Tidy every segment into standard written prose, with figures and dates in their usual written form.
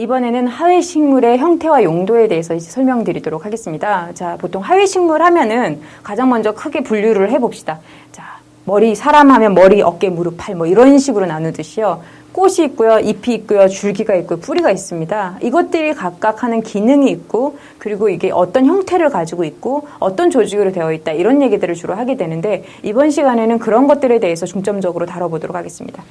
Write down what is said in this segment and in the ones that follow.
이번에는 하회식물의 형태와 용도에 대해서 이제 설명드리도록 하겠습니다. 자, 보통 하회식물 하면은 가장 먼저 크게 분류를 해봅시다. 자, 사람 하면 머리, 어깨, 무릎, 팔 뭐 이런 식으로 나누듯이요. 꽃이 있고요, 잎이 있고요, 줄기가 있고 뿌리가 있습니다. 이것들이 각각 하는 기능이 있고, 그리고 이게 어떤 형태를 가지고 있고, 어떤 조직으로 되어 있다, 이런 얘기들을 주로 하게 되는데, 이번 시간에는 그런 것들에 대해서 중점적으로 다뤄보도록 하겠습니다.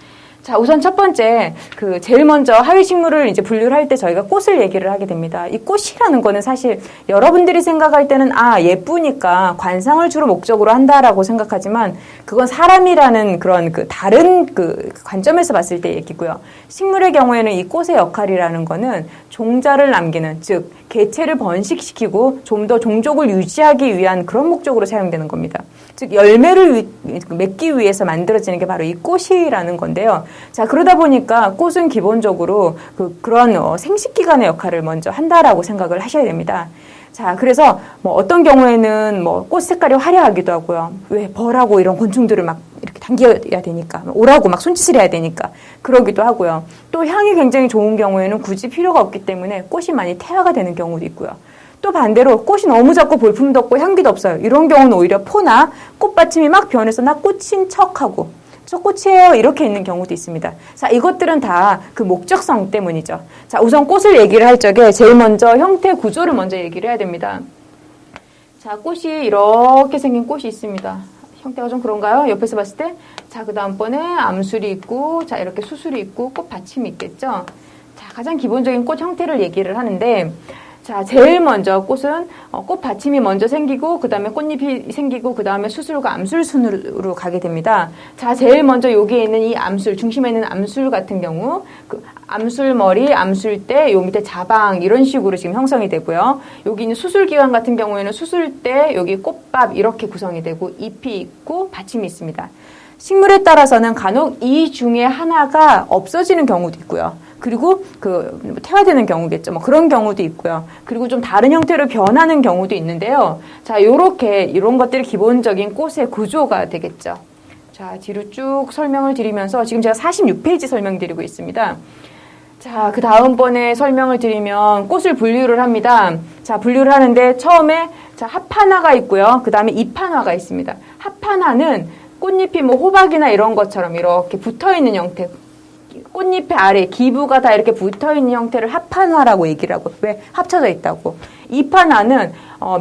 자, 우선 첫 번째, 제일 먼저 하회식물을 이제 분류를 할 때 저희가 꽃을 얘기를 하게 됩니다. 이 꽃이라는 거는 사실 여러분들이 생각할 때는, 예쁘니까 관상을 주로 목적으로 한다라고 생각하지만, 그건 사람이라는 그런 다른 관점에서 봤을 때 얘기고요. 식물의 경우에는 이 꽃의 역할이라는 거는 종자를 남기는, 즉, 개체를 번식시키고 좀 더 종족을 유지하기 위한 그런 목적으로 사용되는 겁니다. 즉 열매를 맺기 위해서 만들어지는 게 바로 이 꽃이라는 건데요. 자, 그러다 보니까 꽃은 기본적으로 그런 생식기관의 역할을 먼저 한다라고 생각을 하셔야 됩니다. 자, 그래서 어떤 경우에는 꽃 색깔이 화려하기도 하고요. 왜 벌하고 이런 곤충들을 막 이렇게 당겨야 되니까, 오라고 막 손짓을 해야 되니까 그러기도 하고요. 또 향이 굉장히 좋은 경우에는 굳이 필요가 없기 때문에 꽃이 많이 태화가 되는 경우도 있고요. 또 반대로 꽃이 너무 작고 볼품도 없고 향기도 없어요. 이런 경우는 오히려 포나 꽃받침이 막 변해서 나 꽃인 척하고 저 꽃이에요 이렇게 있는 경우도 있습니다. 자, 이것들은 다 그 목적성 때문이죠. 자, 우선 꽃을 얘기를 할 적에 제일 먼저 형태 구조를 먼저 얘기를 해야 됩니다. 자, 꽃이 이렇게 생긴 꽃이 있습니다. 형태가 좀 그런가요? 옆에서 봤을 때. 자, 그 다음번에 암술이 있고, 자, 이렇게 수술이 있고, 꽃 받침이 있겠죠? 자, 가장 기본적인 꽃 형태를 얘기를 하는데, 자, 제일 먼저 꽃은 꽃 받침이 먼저 생기고, 그 다음에 꽃잎이 생기고, 그 다음에 수술과 암술 순으로 가게 됩니다. 자, 제일 먼저 여기에 있는 이 암술, 중심에 있는 암술 같은 경우, 암술머리, 암술대, 요 밑에 자방, 이런 식으로 지금 형성이 되고요. 여기 있는 수술기관 같은 경우에는 수술대, 여기 꽃밥, 이렇게 구성이 되고, 잎이 있고, 받침이 있습니다. 식물에 따라서는 간혹 이 중에 하나가 없어지는 경우도 있고요. 그리고 태화되는 경우겠죠. 그런 경우도 있고요. 그리고 좀 다른 형태로 변하는 경우도 있는데요. 자, 이런 것들이 기본적인 꽃의 구조가 되겠죠. 자, 뒤로 쭉 설명을 드리면서 지금 제가 46페이지 설명드리고 있습니다. 자, 그 다음번에 설명을 드리면 꽃을 분류를 합니다. 자, 분류를 하는데 처음에 합판화가 있고요. 그 다음에 잎판화가 있습니다. 합판화는 꽃잎이 호박이나 이런 것처럼 이렇게 붙어있는 형태, 꽃잎의 아래 기부가 다 이렇게 붙어있는 형태를 합판화라고 얘기를 하고, 왜? 합쳐져 있다고. 잎판화는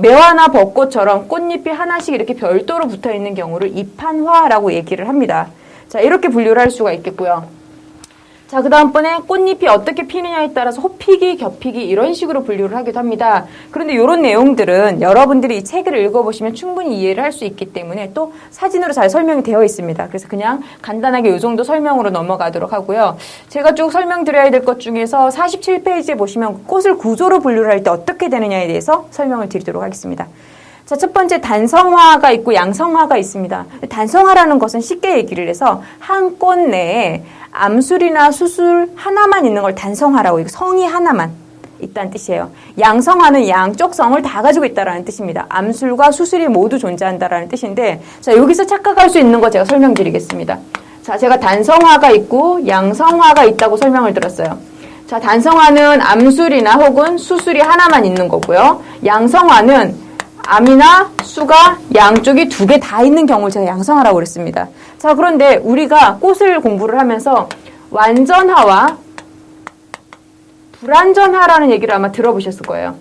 매화나 벚꽃처럼 꽃잎이 하나씩 이렇게 별도로 붙어있는 경우를 잎판화라고 얘기를 합니다. 자, 이렇게 분류를 할 수가 있겠고요. 자, 그 다음번에 꽃잎이 어떻게 피느냐에 따라서 호피기, 겹피기 이런 식으로 분류를 하기도 합니다. 그런데 이런 내용들은 여러분들이 이 책을 읽어보시면 충분히 이해를 할 수 있기 때문에 또 사진으로 잘 설명이 되어 있습니다. 그래서 그냥 간단하게 이 정도 설명으로 넘어가도록 하고요. 제가 쭉 설명드려야 될 것 중에서 47페이지에 보시면 꽃을 구조로 분류를 할 때 어떻게 되느냐에 대해서 설명을 드리도록 하겠습니다. 자, 첫 번째 단성화가 있고 양성화가 있습니다. 단성화라는 것은 쉽게 얘기를 해서 한 꽃 내에 암술이나 수술 하나만 있는 걸 단성화라고, 성이 하나만 있다는 뜻이에요. 양성화는 양쪽 성을 다 가지고 있다라는 뜻입니다. 암술과 수술이 모두 존재한다라는 뜻인데, 자, 여기서 착각할 수 있는 거 제가 설명드리겠습니다. 자, 제가 단성화가 있고 양성화가 있다고 설명을 들었어요. 자, 단성화는 암술이나 혹은 수술이 하나만 있는 거고요. 양성화는 암이나 수가 양쪽이 두 개 다 있는 경우를 제가 양성화라고 그랬습니다. 자, 그런데 우리가 꽃을 공부를 하면서 완전화와 불완전화라는 얘기를 아마 들어보셨을 거예요.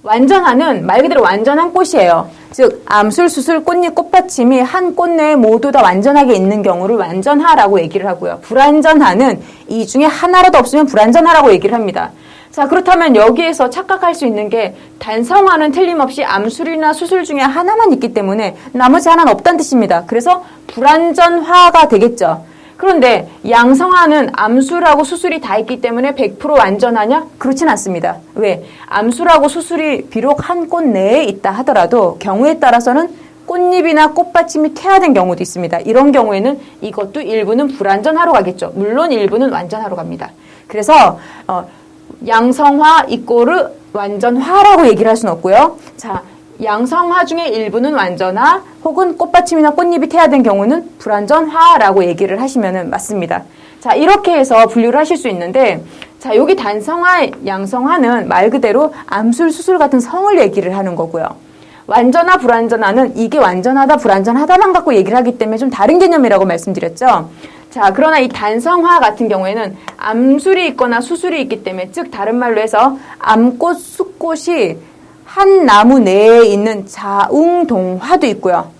완전화는 말 그대로 완전한 꽃이에요. 즉 암술, 수술, 꽃잎, 꽃받침이 한 꽃 내에 모두 다 완전하게 있는 경우를 완전화라고 얘기를 하고요. 불완전화는 이 중에 하나라도 없으면 불완전화라고 얘기를 합니다. 자, 그렇다면 여기에서 착각할 수 있는 게 단성화는 틀림없이 암술이나 수술 중에 하나만 있기 때문에 나머지 하나는 없다는 뜻입니다. 그래서 불완전화가 되겠죠. 그런데 양성화는 암술하고 수술이 다 있기 때문에 100% 완전하냐? 그렇진 않습니다. 왜? 암술하고 수술이 비록 한 꽃 내에 있다 하더라도 경우에 따라서는 꽃잎이나 꽃받침이 퇴화된 경우도 있습니다. 이런 경우에는 이것도 일부는 불완전화로 가겠죠. 물론 일부는 완전화로 갑니다. 그래서 양성화 이꼬르 완전화라고 얘기를 할 수는 없고요. 자, 양성화 중에 일부는 완전화 혹은 꽃받침이나 꽃잎이 퇴화된 경우는 불완전화라고 얘기를 하시면 맞습니다. 자, 이렇게 해서 분류를 하실 수 있는데, 자, 여기 단성화, 양성화는 말 그대로 암술, 수술 같은 성을 얘기를 하는 거고요. 완전화, 불완전화는 이게 완전하다, 불완전하다만 갖고 얘기를 하기 때문에 좀 다른 개념이라고 말씀드렸죠. 자, 그러나 이 단성화 같은 경우에는 암술이 있거나 수술이 있기 때문에, 즉 다른 말로 해서 암꽃, 숫꽃이 한 나무 내에 있는 자웅동화도 있고요.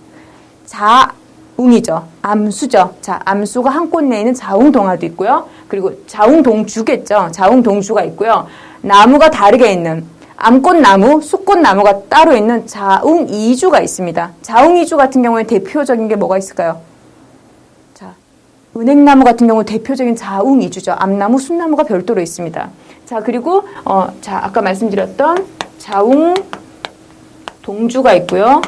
자웅이죠. 암수죠. 자, 암수가 한 꽃 내에 있는 자웅동화도 있고요. 그리고 자웅동주겠죠. 자웅동주가 있고요. 나무가 다르게 있는 암꽃나무, 숫꽃나무가 따로 있는 자웅이주가 있습니다. 자웅이주 같은 경우에 대표적인 게 뭐가 있을까요? 자, 은행나무 같은 경우 대표적인 자웅이주죠. 암나무, 숫나무가 별도로 있습니다. 자, 그리고 자, 아까 말씀드렸던 자웅동주가 있고요.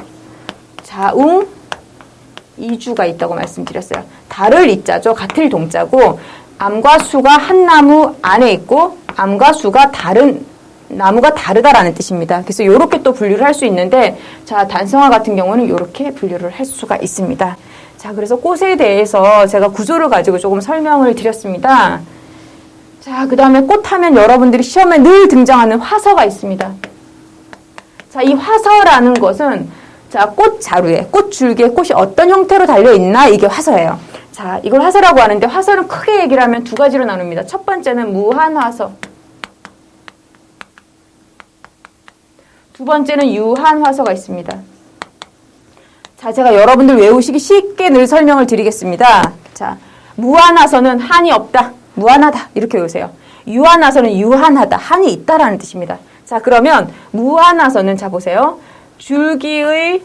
자웅이주가 있다고 말씀드렸어요. 다를 이자죠. 같을 동자고 암과 수가 한 나무 안에 있고 암과 수가 다른 나무가 다르다라는 뜻입니다. 그래서 이렇게 또 분류를 할 수 있는데, 자, 단성화 같은 경우는 이렇게 분류를 할 수가 있습니다. 자, 그래서 꽃에 대해서 제가 구조를 가지고 조금 설명을 드렸습니다. 자, 그 다음에 꽃하면 여러분들이 시험에 늘 등장하는 화서가 있습니다. 자, 이 화서라는 것은 자, 꽃 자루에, 꽃 줄기에 꽃이 어떤 형태로 달려있나 이게 화서예요. 자, 이걸 화서라고 하는데 화서는 크게 얘기를 하면 두 가지로 나눕니다. 첫 번째는 무한화서. 두 번째는 유한화서가 있습니다. 자, 제가 여러분들 외우시기 쉽게 늘 설명을 드리겠습니다. 자, 무한화서는 한이 없다, 무한하다 이렇게 외우세요. 유한화서는 유한하다, 한이 있다라는 뜻입니다. 자, 그러면 무한화서는 자 보세요. 줄기의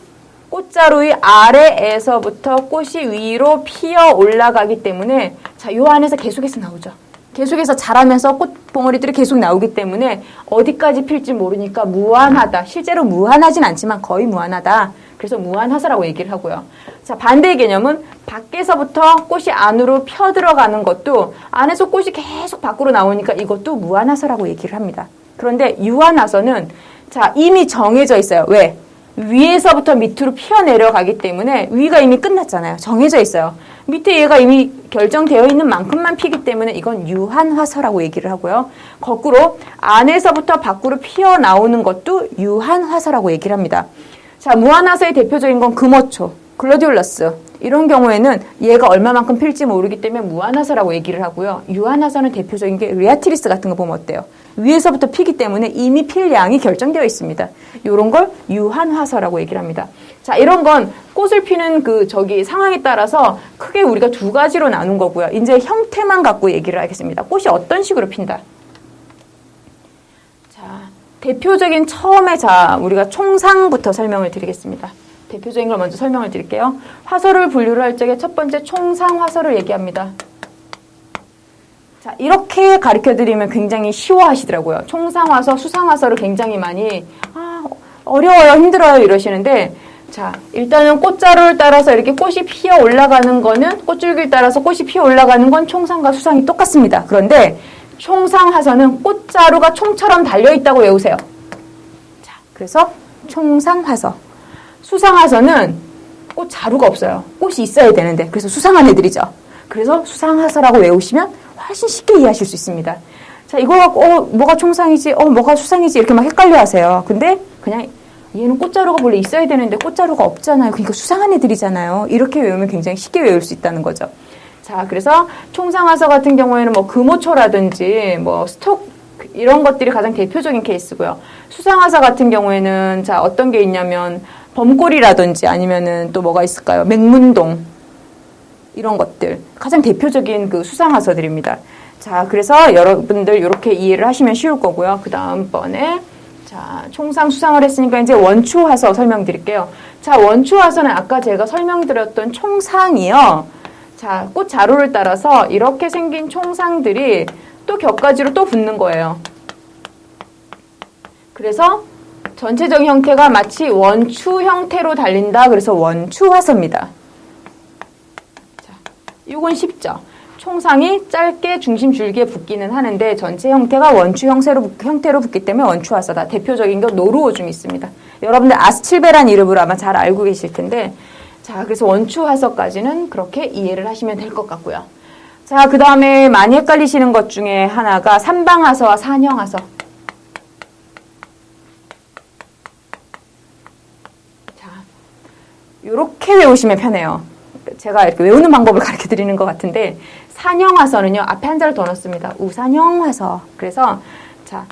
꽃자루의 아래에서부터 꽃이 위로 피어 올라가기 때문에 자, 요 안에서 계속해서 나오죠. 계속해서 자라면서 꽃봉오리들이 계속 나오기 때문에 어디까지 필지 모르니까 무한하다. 실제로 무한하진 않지만 거의 무한하다. 그래서 무한화서라고 얘기를 하고요. 자, 반대의 개념은 밖에서부터 꽃이 안으로 펴 들어가는 것도 안에서 꽃이 계속 밖으로 나오니까 이것도 무한화서라고 얘기를 합니다. 그런데 유한화서는 자, 이미 정해져 있어요. 왜? 위에서부터 밑으로 피어 내려가기 때문에 위가 이미 끝났잖아요. 정해져 있어요. 밑에 얘가 이미 결정되어 있는 만큼만 피기 때문에 이건 유한화서라고 얘기를 하고요. 거꾸로 안에서부터 밖으로 피어 나오는 것도 유한화서라고 얘기를 합니다. 자, 무한화서의 대표적인 건 금어초, 글라디올러스 이런 경우에는 얘가 얼마만큼 필지 모르기 때문에 무한화서라고 얘기를 하고요. 유한화서는 대표적인 게 리아트리스 같은 거 보면 어때요? 위에서부터 피기 때문에 이미 필 양이 결정되어 있습니다. 이런 걸 유한화서라고 얘기를 합니다. 자, 이런 건 꽃을 피는 상황에 따라서 크게 우리가 두 가지로 나눈 거고요. 이제 형태만 갖고 얘기를 하겠습니다. 꽃이 어떤 식으로 핀다. 자, 대표적인 처음에 우리가 총상부터 설명을 드리겠습니다. 대표적인 걸 먼저 설명을 드릴게요. 화서를 분류를 할 적에 첫 번째 총상 화서를 얘기합니다. 자, 이렇게 가르쳐드리면 굉장히 쉬워하시더라고요. 총상화서, 수상화서를 굉장히 많이 어려워요, 힘들어요 이러시는데 자, 일단은 꽃자루를 따라서 이렇게 꽃이 피어 올라가는 거는 꽃줄기를 따라서 꽃이 피어 올라가는 건 총상과 수상이 똑같습니다. 그런데 총상화서는 꽃자루가 총처럼 달려있다고 외우세요. 자, 그래서 총상화서. 수상화서는 꽃자루가 없어요. 꽃이 있어야 되는데 그래서 수상한 애들이죠. 그래서 수상화서라고 외우시면 훨씬 쉽게 이해하실 수 있습니다. 자, 이거 뭐가 총상이지, 뭐가 수상이지 이렇게 막 헷갈려 하세요. 근데 그냥 얘는 꽃자루가 원래 있어야 되는데 꽃자루가 없잖아요. 그러니까 수상한 애들이잖아요. 이렇게 외우면 굉장히 쉽게 외울 수 있다는 거죠. 자, 그래서 총상화서 같은 경우에는 뭐 금오초라든지 뭐 스톡 이런 것들이 가장 대표적인 케이스고요. 수상화서 같은 경우에는 자, 어떤 게 있냐면 범꼬리라든지 아니면은 또 뭐가 있을까요? 맹문동 이런 것들 가장 대표적인 수상화서들입니다. 자, 그래서 여러분들 이렇게 이해를 하시면 쉬울 거고요. 그 다음번에 자, 총상 수상을 했으니까 이제 원추화서 설명드릴게요. 자, 원추화서는 아까 제가 설명드렸던 총상이요. 자, 꽃 자루를 따라서 이렇게 생긴 총상들이 또 격가지로 또 붙는 거예요. 그래서 전체적인 형태가 마치 원추 형태로 달린다. 그래서 원추화서입니다. 자, 이건 쉽죠. 총상이 짧게 중심 줄기에 붙기는 하는데 전체 형태가 원추 형태로 붙기 때문에 원추화서다. 대표적인 게 노루오줌이 있습니다. 여러분들 아스칠베란 이름으로 아마 잘 알고 계실 텐데 자, 그래서 원추화서까지는 그렇게 이해를 하시면 될 것 같고요. 자, 그 다음에 많이 헷갈리시는 것 중에 하나가 삼방하서와 산형하서. 자, 요렇게 외우시면 편해요. 제가 이렇게 외우는 방법을 가르쳐 드리는 것 같은데, 산형화서는요, 앞에 한자를 더 넣습니다. 우산형화서. 그래서, 자,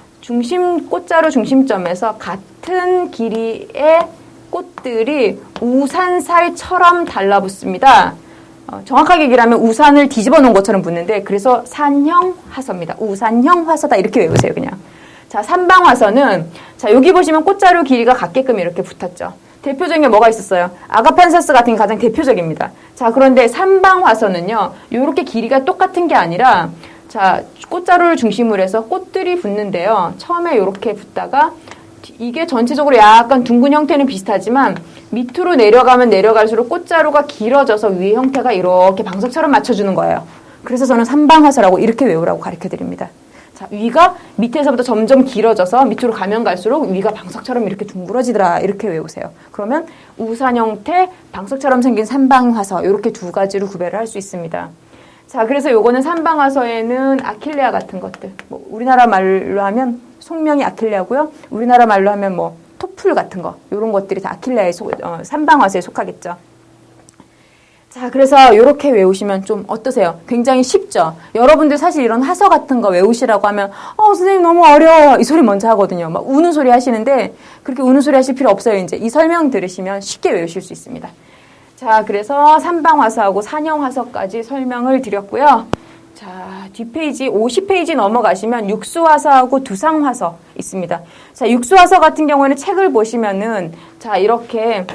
꽃자루 중심점에서 같은 길이의 꽃들이 우산살처럼 달라붙습니다. 정확하게 얘기하면 우산을 뒤집어 놓은 것처럼 붙는데, 그래서 산형 화서입니다. 우산형 화서다. 이렇게 외우세요, 그냥. 자, 삼방화서는, 자, 여기 보시면 꽃자루 길이가 같게끔 이렇게 붙었죠. 대표적인 게 뭐가 있었어요? 아가판사스 같은 게 가장 대표적입니다. 자, 그런데 삼방화서는요, 요렇게 길이가 똑같은 게 아니라, 자, 꽃자루를 중심으로 해서 꽃들이 붙는데요. 처음에 요렇게 붙다가, 이게 전체적으로 약간 둥근 형태는 비슷하지만 밑으로 내려가면 내려갈수록 꽃자루가 길어져서 위의 형태가 이렇게 방석처럼 맞춰주는 거예요. 그래서 저는 삼방화서라고 이렇게 외우라고 가르쳐 드립니다. 자, 위가 밑에서부터 점점 길어져서 밑으로 가면 갈수록 위가 방석처럼 이렇게 둥그러지더라. 이렇게 외우세요. 그러면 우산 형태, 방석처럼 생긴 삼방화서 이렇게 두 가지로 구별을 할 수 있습니다. 자, 그래서 요거는 삼방화서에는 아킬레아 같은 것들, 뭐 우리나라 말로 하면 속명이 아킬레아고요. 우리나라 말로 하면 뭐 토플 같은 거, 이런 것들이 다 아킬레아의 삼방화서에 속하겠죠. 자, 그래서 이렇게 외우시면 좀 어떠세요? 굉장히 쉽죠? 여러분들 사실 이런 화서 같은 거 외우시라고 하면 선생님 너무 어려워요. 이 소리 먼저 하거든요. 막 우는 소리 하시는데 그렇게 우는 소리 하실 필요 없어요. 이제 이 설명 들으시면 쉽게 외우실 수 있습니다. 자, 그래서 삼방화서하고 산형화서까지 설명을 드렸고요. 자, 뒷페이지 50페이지 넘어가시면 육수화서하고 두상화서 있습니다. 자, 육수화서 같은 경우에는 책을 보시면은 자, 이렇게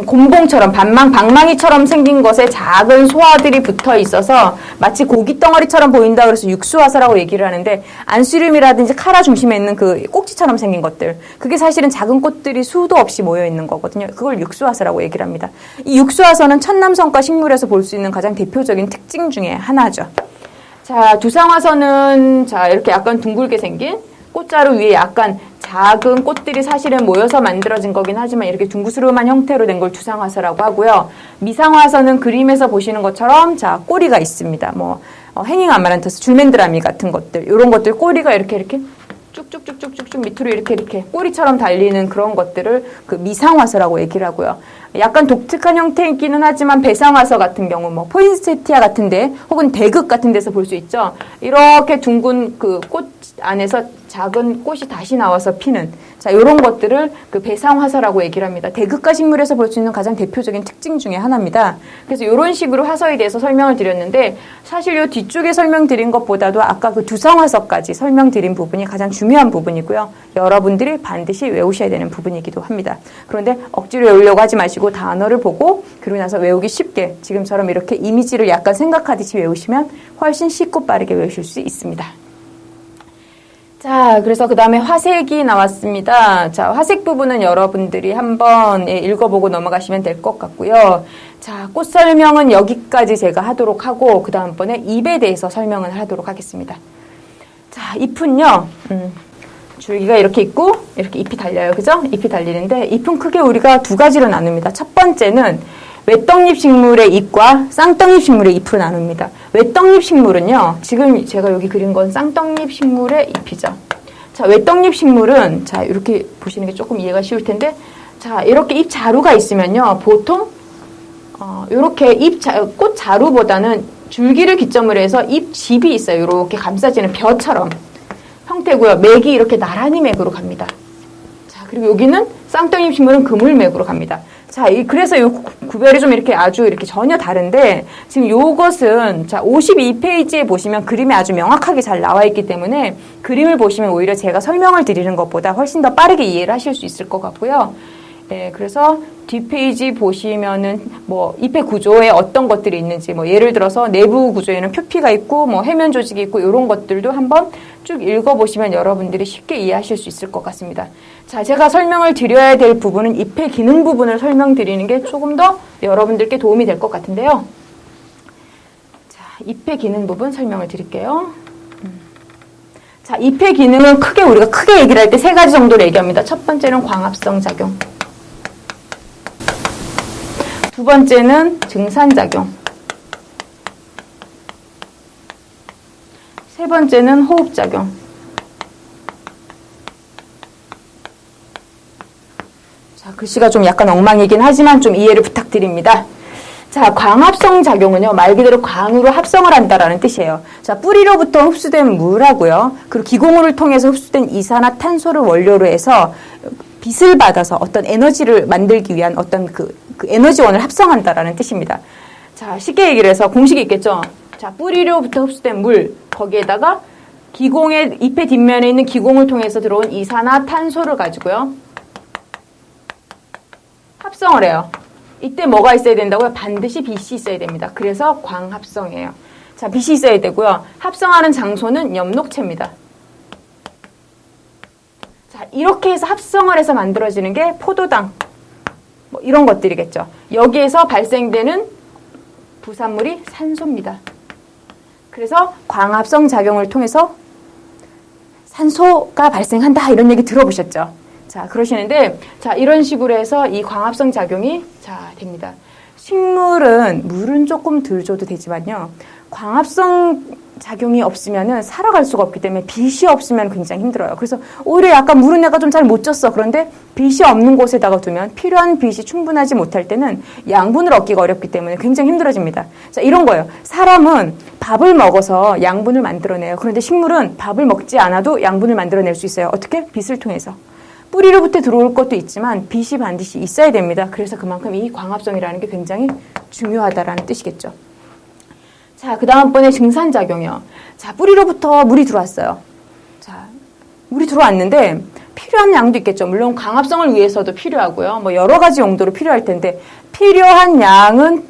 곰봉처럼 방망이처럼 생긴 것에 작은 소화들이 붙어 있어서 마치 고기 덩어리처럼 보인다 그래서 육수화서라고 얘기를 하는데, 안수륨이라든지 카라 중심에 있는 그 꼭지처럼 생긴 것들, 그게 사실은 작은 꽃들이 수도 없이 모여 있는 거거든요. 그걸 육수화서라고 얘기를 합니다. 이 육수화서는 천남성과 식물에서 볼 수 있는 가장 대표적인 특징 중에 하나죠. 자, 두상화서는 자, 이렇게 약간 둥글게 생긴 꽃자루 위에 약간 작은 꽃들이 사실은 모여서 만들어진 거긴 하지만 이렇게 둥그스름한 형태로 된 걸 두상화서라고 하고요. 미상화서는 그림에서 보시는 것처럼 자, 꼬리가 있습니다. 뭐 해닝 아마란터스, 줄멘드라미 같은 것들, 이런 것들 꼬리가 이렇게 쭉쭉쭉쭉쭉 밑으로 이렇게 꼬리처럼 달리는 그런 것들을 그 미상화서라고 얘기를 하고요. 약간 독특한 형태이기는 하지만 배상화서 같은 경우 뭐 포인세티아 같은데 혹은 대극 같은 데서 볼 수 있죠. 이렇게 둥근 그 꽃 안에서 작은 꽃이 다시 나와서 피는 자, 이런 것들을 그 배상화서라고 얘기를 합니다. 대극가 식물에서 볼 수 있는 가장 대표적인 특징 중에 하나입니다. 그래서 이런 식으로 화서에 대해서 설명을 드렸는데 사실 이 뒤쪽에 설명드린 것보다도 아까 그 두상화서까지 설명드린 부분이 가장 중요한 부분이고요. 여러분들이 반드시 외우셔야 되는 부분이기도 합니다. 그런데 억지로 외우려고 하지 마시고 단어를 보고 그러고 나서 외우기 쉽게 지금처럼 이렇게 이미지를 약간 생각하듯이 외우시면 훨씬 쉽고 빠르게 외우실 수 있습니다. 자, 그래서 그 다음에 화색이 나왔습니다. 자, 화색 부분은 여러분들이 한번 읽어보고 넘어가시면 될 것 같고요. 자, 꽃 설명은 여기까지 제가 하도록 하고 그 다음번에 잎에 대해서 설명을 하도록 하겠습니다. 자, 잎은요. 줄기가 이렇게 있고 이렇게 잎이 달려요. 그죠? 잎이 달리는데 잎은 크게 우리가 두 가지로 나눕니다. 첫 번째는 외떡잎 식물의 잎과 쌍떡잎 식물의 잎으로 나눕니다. 외떡잎 식물은요. 지금 제가 여기 그린 건 쌍떡잎 식물의 잎이죠. 자, 외떡잎 식물은 자, 이렇게 보시는 게 조금 이해가 쉬울 텐데 자, 이렇게 잎 자루가 있으면요. 보통 이렇게 꽃 자루보다는 줄기를 기점으로 해서 잎집이 있어요. 이렇게 감싸지는 벼처럼 형태고요. 맥이 이렇게 나란히 맥으로 갑니다. 자, 그리고 여기는 쌍떡잎 식물은 그물맥으로 갑니다. 자, 그래서 이 구별이 좀 이렇게 아주 이렇게 전혀 다른데, 지금 요것은, 자, 52페이지에 보시면 그림이 아주 명확하게 잘 나와 있기 때문에 그림을 보시면 오히려 제가 설명을 드리는 것보다 훨씬 더 빠르게 이해를 하실 수 있을 것 같고요. 네, 그래서 뒷페이지 보시면은 뭐 잎의 구조에 어떤 것들이 있는지 뭐 예를 들어서 내부 구조에는 표피가 있고 뭐 해면 조직이 있고 이런 것들도 한번 쭉 읽어보시면 여러분들이 쉽게 이해하실 수 있을 것 같습니다. 자, 제가 설명을 드려야 될 부분은 잎의 기능 부분을 설명드리는 게 조금 더 여러분들께 도움이 될 것 같은데요. 자, 잎의 기능 부분 설명을 드릴게요. 자, 잎의 기능은 우리가 크게 얘기를 할 때 세 가지 정도로 얘기합니다. 첫 번째는 광합성 작용. 두 번째는 증산작용. 세 번째는 호흡작용. 자, 글씨가 좀 약간 엉망이긴 하지만 좀 이해를 부탁드립니다. 자, 광합성 작용은요, 말 그대로 광으로 합성을 한다라는 뜻이에요. 자, 뿌리로부터 흡수된 물하고요, 그리고 기공물을 통해서 흡수된 이산화탄소를 원료로 해서 빛을 받아서 어떤 에너지를 만들기 위한 어떤 그 에너지원을 합성한다라는 뜻입니다. 자, 쉽게 얘기를 해서 공식이 있겠죠. 자, 뿌리로부터 흡수된 물, 거기에다가 기공의 잎의 뒷면에 있는 기공을 통해서 들어온 이산화탄소를 가지고요, 합성을 해요. 이때 뭐가 있어야 된다고요? 반드시 빛이 있어야 됩니다. 그래서 광합성이에요. 자, 빛이 있어야 되고요. 합성하는 장소는 엽록체입니다. 자, 이렇게 해서 합성을 해서 만들어지는 게 포도당, 뭐 이런 것들이겠죠. 여기에서 발생되는 부산물이 산소입니다. 그래서 광합성 작용을 통해서 산소가 발생한다, 이런 얘기 들어보셨죠? 자, 그러시는데, 자, 이런 식으로 해서 이 광합성 작용이, 자, 됩니다. 식물은 물은 조금 덜 줘도 되지만요, 광합성 작용이 없으면은 살아갈 수가 없기 때문에 빛이 없으면 굉장히 힘들어요. 그래서 오히려 약간 물은 내가 좀 잘 못 줬어. 그런데 빛이 없는 곳에다가 두면 필요한 빛이 충분하지 못할 때는 양분을 얻기가 어렵기 때문에 굉장히 힘들어집니다. 자, 이런 거예요. 사람은 밥을 먹어서 양분을 만들어내요. 그런데 식물은 밥을 먹지 않아도 양분을 만들어낼 수 있어요. 어떻게? 빛을 통해서. 뿌리로부터 들어올 것도 있지만 빛이 반드시 있어야 됩니다. 그래서 그만큼 이 광합성이라는 게 굉장히 중요하다라는 뜻이겠죠. 자, 그 다음번에 증산작용이요. 자, 뿌리로부터 물이 들어왔어요. 자, 물이 들어왔는데 필요한 양도 있겠죠. 물론 광합성을 위해서도 필요하고요. 뭐 여러 가지 용도로 필요할 텐데 필요한 양은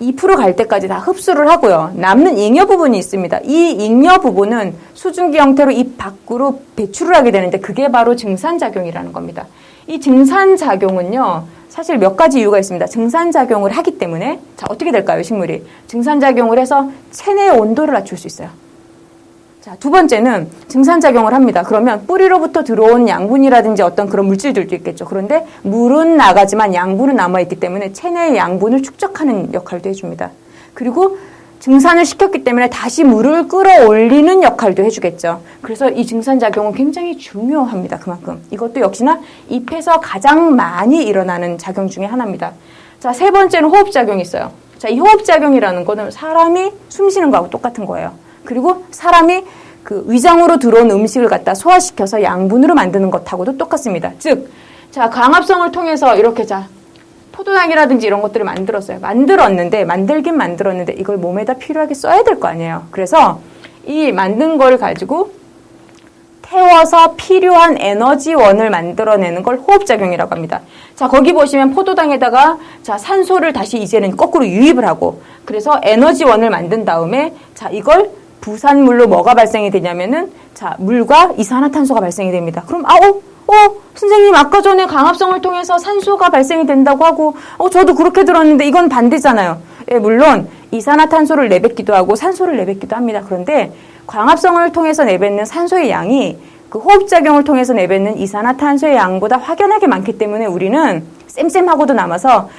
2% 갈 때까지 다 흡수를 하고요. 남는 잉여 부분이 있습니다. 이 잉여 부분은 수증기 형태로 잎 밖으로 배출을 하게 되는데 그게 바로 증산작용이라는 겁니다. 이 증산작용은요, 사실 몇 가지 이유가 있습니다. 증산작용을 하기 때문에, 자, 어떻게 될까요, 식물이? 증산작용을 해서 체내의 온도를 낮출 수 있어요. 자, 두 번째는 증산작용을 합니다. 그러면 뿌리로부터 들어온 양분이라든지 어떤 그런 물질들도 있겠죠. 그런데 물은 나가지만 양분은 남아있기 때문에 체내의 양분을 축적하는 역할도 해줍니다. 그리고 증산을 시켰기 때문에 다시 물을 끌어올리는 역할도 해주겠죠. 그래서 이 증산작용은 굉장히 중요합니다. 그만큼. 이것도 역시나 잎에서 가장 많이 일어나는 작용 중에 하나입니다. 자, 세 번째는 호흡작용이 있어요. 자, 이 호흡작용이라는 거는 사람이 숨 쉬는 거하고 똑같은 거예요. 그리고 사람이 그 위장으로 들어온 음식을 갖다 소화시켜서 양분으로 만드는 것하고도 똑같습니다. 즉, 자, 광합성을 통해서 이렇게 자, 포도당이라든지 이런 것들을 만들었어요. 만들긴 만들었는데 이걸 몸에다 필요하게 써야 될 거 아니에요. 그래서 이 만든 걸 가지고 태워서 필요한 에너지원을 만들어내는 걸 호흡작용이라고 합니다. 자, 거기 보시면 포도당에다가 자, 산소를 다시 이제는 거꾸로 유입을 하고 그래서 에너지원을 만든 다음에 자, 이걸 부산물로 뭐가 발생이 되냐면은 자, 물과 이산화탄소가 발생이 됩니다. 그럼 선생님 아까 전에 광합성을 통해서 산소가 발생이 된다고 하고 저도 그렇게 들었는데 이건 반대잖아요. 예, 물론 이산화탄소를 내뱉기도 하고 산소를 내뱉기도 합니다. 그런데 광합성을 통해서 내뱉는 산소의 양이 그 호흡작용을 통해서 내뱉는 이산화탄소의 양보다 확연하게 많기 때문에 우리는 쌤쌤하고도 남아서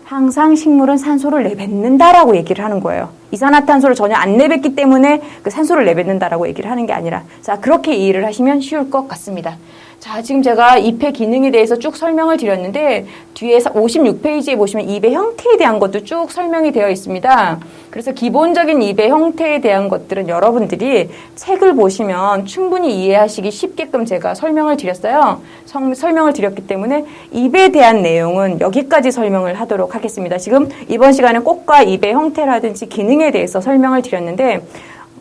항상 식물은 산소를 내뱉는다라고 얘기를 하는 거예요. 이산화탄소를 전혀 안 내뱉기 때문에 그 산소를 내뱉는다라고 얘기를 하는 게 아니라 자, 그렇게 이해를 하시면 쉬울 것 같습니다. 자, 지금 제가 잎의 기능에 대해서 쭉 설명을 드렸는데 뒤에 56페이지에 보시면 잎의 형태에 대한 것도 쭉 설명이 되어 있습니다. 그래서 기본적인 잎의 형태에 대한 것들은 여러분들이 책을 보시면 충분히 이해하시기 쉽게끔 제가 설명을 드렸어요. 설명을 드렸기 때문에 잎에 대한 내용은 여기까지 설명을 하도록 하겠습니다. 지금 이번 시간에 꽃과 잎의 형태라든지 기능에 대해서 설명을 드렸는데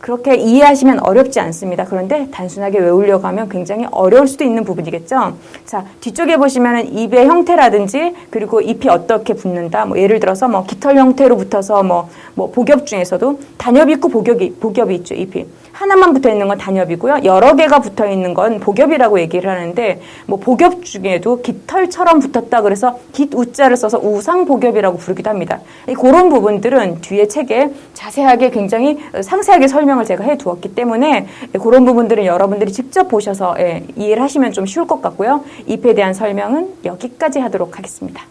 그렇게 이해하시면 어렵지 않습니다. 그런데 단순하게 외우려고 하면 굉장히 어려울 수도 있는 부분이겠죠. 자, 뒤쪽에 보시면은 잎의 형태라든지 그리고 잎이 어떻게 붙는다. 뭐 예를 들어서 뭐 깃털 형태로 붙어서 뭐 복엽 중에서도 단엽이 있고 복엽이 있죠. 잎이. 하나만 붙어 있는 건 단엽이고요. 여러 개가 붙어 있는 건 복엽이라고 얘기를 하는데 뭐 복엽 중에도 깃털처럼 붙었다 그래서 깃우자를 써서 우상복엽이라고 부르기도 합니다. 그런 부분들은 뒤에 책에 자세하게 굉장히 상세하게 설명을 제가 해 두었기 때문에 그런 부분들은 여러분들이 직접 보셔서 이해를 하시면 좀 쉬울 것 같고요. 잎에 대한 설명은 여기까지 하도록 하겠습니다.